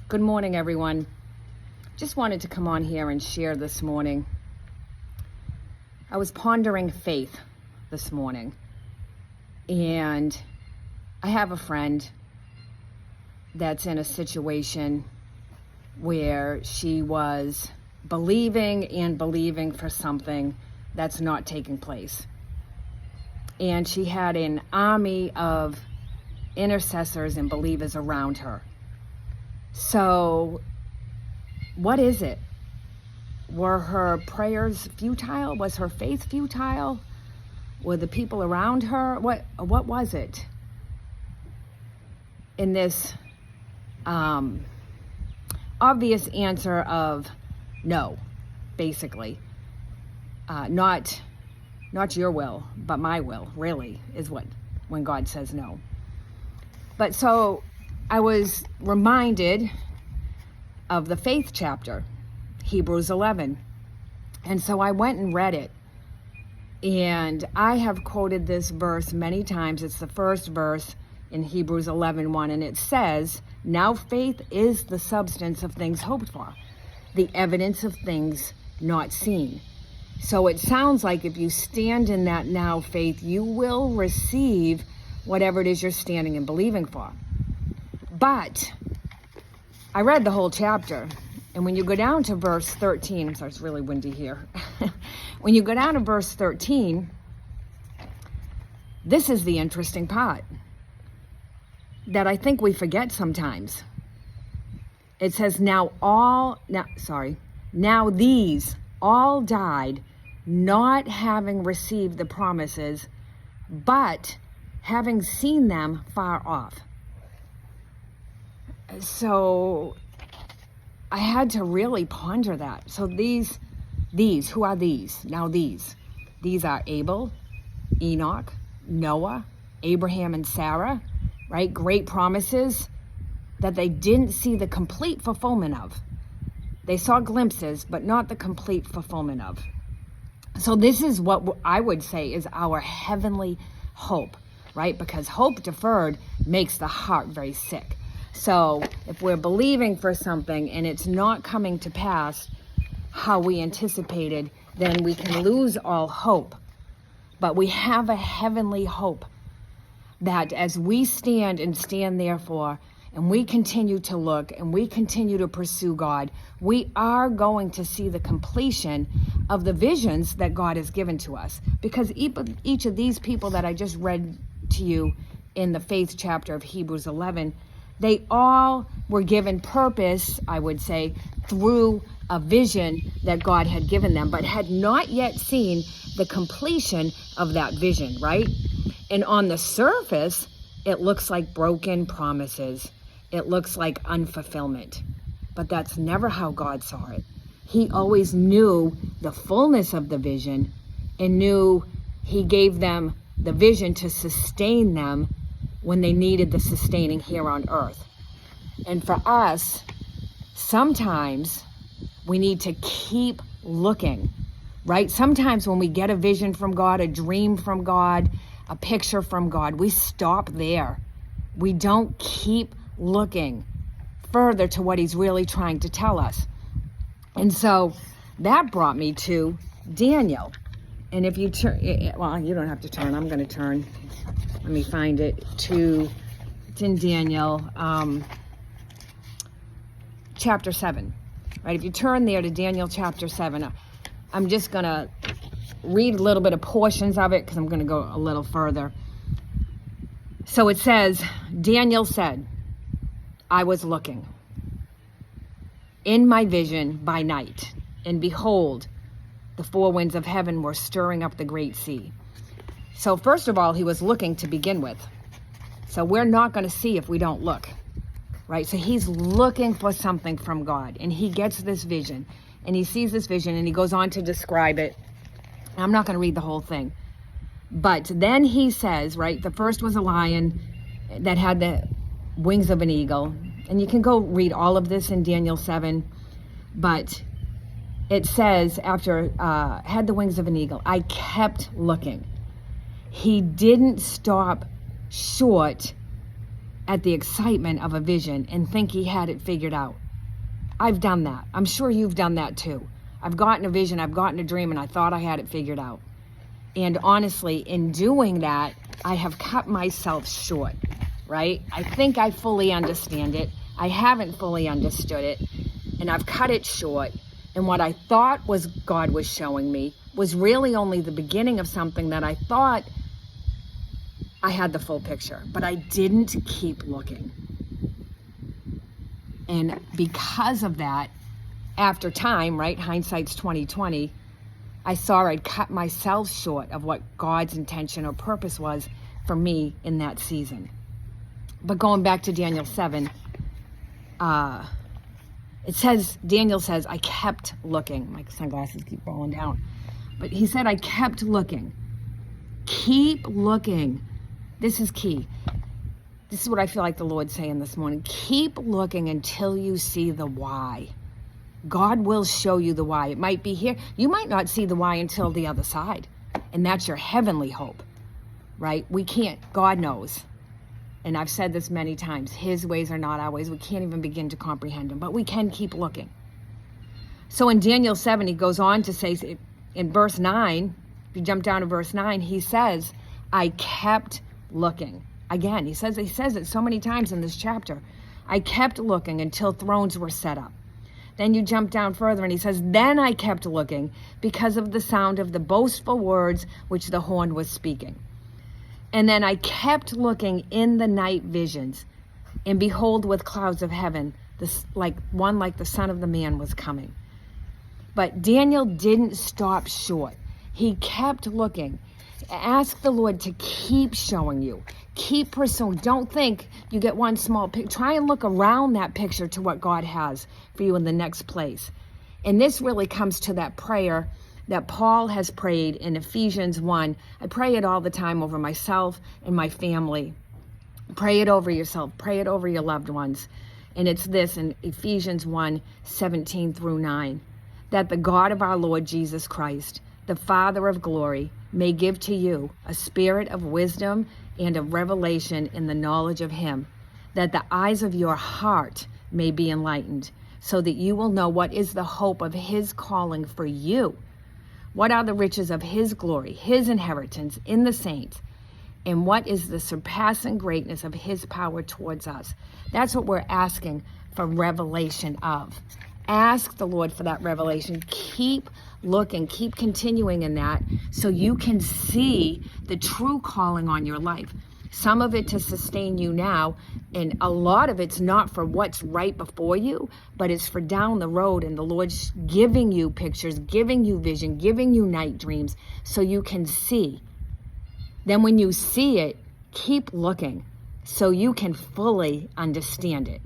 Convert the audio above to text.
Good morning, everyone. Just wanted to come on here and share this morning. I was pondering faith this morning, and I have a friend that's in a situation where she was believing for something that's not taking place. And she had an army of intercessors and believers around her. So, what is it? Were her prayers futile? Was her faith futile? Were the people around her? What was it? In this obvious answer of no, basically. Not your will, but my will, really, is when God says no. But so I was reminded of the faith chapter, Hebrews 11. And so I went and read it. And I have quoted this verse many times. It's the first verse in Hebrews 11:1, and it says, "Now faith is the substance of things hoped for, the evidence of things not seen." So it sounds like if you stand in that now faith, you will receive whatever it is you're standing and believing for. But I read the whole chapter, and when you go down to verse 13, I'm sorry, it's really windy here. When you go down to verse 13, this is the interesting part that I think we forget sometimes. It says, now these all died, not having received the promises, but having seen them far off. So I had to really ponder that. So these, who are these? Now these are Abel, Enoch, Noah, Abraham and Sarah, right? Great promises that they didn't see the complete fulfillment of. They saw glimpses, but not the complete fulfillment of. So this is what I would say is our heavenly hope, right? Because hope deferred makes the heart very sick. So if we're believing for something and it's not coming to pass how we anticipated, then we can lose all hope. But we have a heavenly hope that as we stand therefore, and we continue to look and we continue to pursue God, we are going to see the completion of the visions that God has given to us. Because each of these people that I just read to you in the faith chapter of Hebrews 11, they all were given purpose, I would say, through a vision that God had given them, but had not yet seen the completion of that vision, right? And on the surface, it looks like broken promises. It looks like unfulfillment. But that's never how God saw it. He always knew the fullness of the vision and knew he gave them the vision to sustain them when they needed the sustaining here on earth. And for us, sometimes we need to keep looking, right? Sometimes when we get a vision from God, a dream from God, a picture from God, we stop there. We don't keep looking further to what he's really trying to tell us. And so that brought me to Daniel. And if you turn, well, you don't have to turn, I'm going to turn. Let me find it. It's in Daniel chapter 7, right? If you turn there to Daniel chapter 7, I'm just going to read a little bit of portions of it because I'm going to go a little further. So it says, Daniel said, I was looking in my vision by night, and behold, the four winds of heaven were stirring up the great sea. So first of all, he was looking to begin with. So we're not going to see if we don't look, right? So he's looking for something from God, and he gets this vision, and he sees this vision, and he goes on to describe it. I'm not going to read the whole thing. But then he says, right, the first was a lion that had the wings of an eagle. And you can go read all of this in Daniel 7. But it says, after had the wings of an eagle, I kept looking. He didn't stop short at the excitement of a vision and think he had it figured out. I've done that. I'm sure you've done that too. I've gotten a vision, I've gotten a dream, and I thought I had it figured out. And honestly, in doing that, I have cut myself short, right? I think I fully understand it. I haven't fully understood it, and I've cut it short. And what I thought was God was showing me was really only the beginning of something that I thought I had the full picture, but I didn't keep looking. And because of that, after time, right, hindsight's 20/20, I saw I'd cut myself short of what God's intention or purpose was for me in that season. But going back to Daniel 7, Daniel says, I kept looking. My sunglasses keep rolling down. But he said, I kept looking. Keep looking. This is key. This is what I feel like the Lord's saying this morning. Keep looking until you see the why. God will show you the why. It might be here. You might not see the why until the other side. And that's your heavenly hope, right? We can't, God knows. And I've said this many times, his ways are not our ways. We can't even begin to comprehend them, but we can keep looking. So in Daniel 7, he goes on to say, in verse 9, if you jump down to verse 9, he says, I kept looking. Again, he says it so many times in this chapter. I kept looking until thrones were set up. Then you jump down further and he says, then I kept looking because of the sound of the boastful words which the horn was speaking. And then I kept looking in the night visions, and behold, with clouds of heaven, like the Son of the Man was coming. But Daniel didn't stop short. He kept looking. Ask the Lord to keep showing you. Keep pursuing. Don't think you get one small picture. Try and look around that picture to what God has for you in the next place. And this really comes to that prayer that Paul has prayed in Ephesians 1. I pray it all the time over myself and my family. Pray it over yourself. Pray it over your loved ones. And it's this in Ephesians 1, 17 through 9. That the God of our Lord Jesus Christ, the Father of glory, may give to you a spirit of wisdom and of revelation in the knowledge of him, that the eyes of your heart may be enlightened, so that you will know what is the hope of his calling for you, what are the riches of his glory, his inheritance in the saints, and what is the surpassing greatness of his power towards us. That's what we're asking for revelation of. Ask the Lord for that revelation. Keep looking, keep continuing in that so you can see the true calling on your life. Some of it to sustain you now, and a lot of it's not for what's right before you, but it's for down the road, and the Lord's giving you pictures, giving you vision, giving you night dreams so you can see. Then when you see it, keep looking so you can fully understand it.